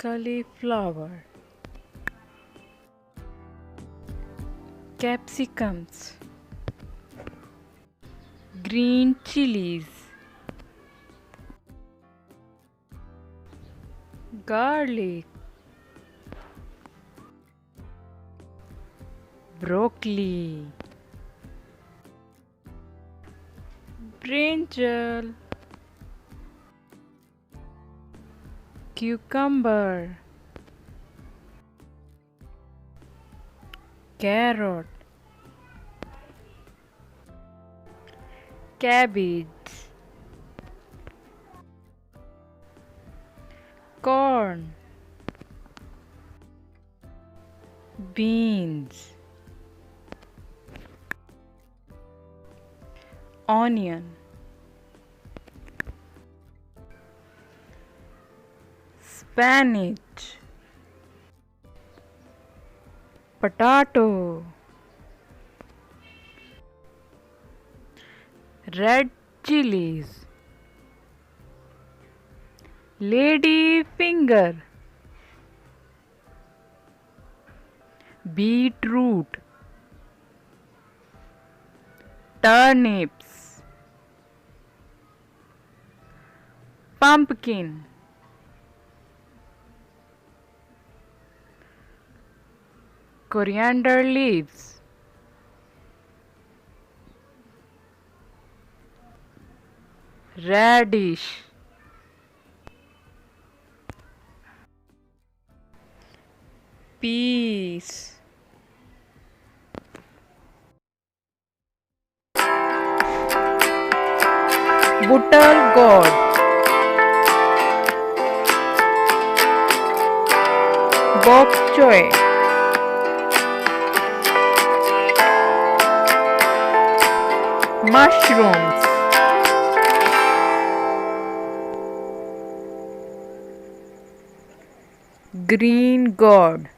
cauliflower, capsicums, green chilies, garlic, broccoli, brinjal, cucumber, carrot, cabbage, corn, beans, onion, spinach, potato, red chilies, lady finger, beetroot, turnips, pumpkin, coriander leaves, radish, peas, butcher gourd, bok choy, mushrooms, green gourd,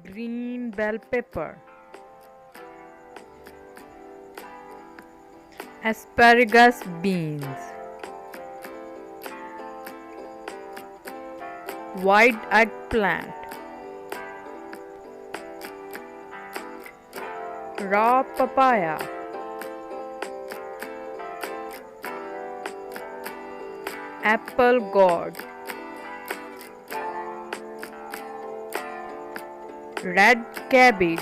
green bell pepper, asparagus beans, white eggplant, raw papaya, apple gourd, red cabbage,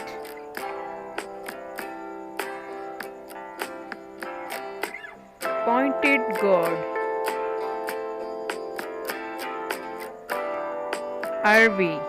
pointed gourd, Arby,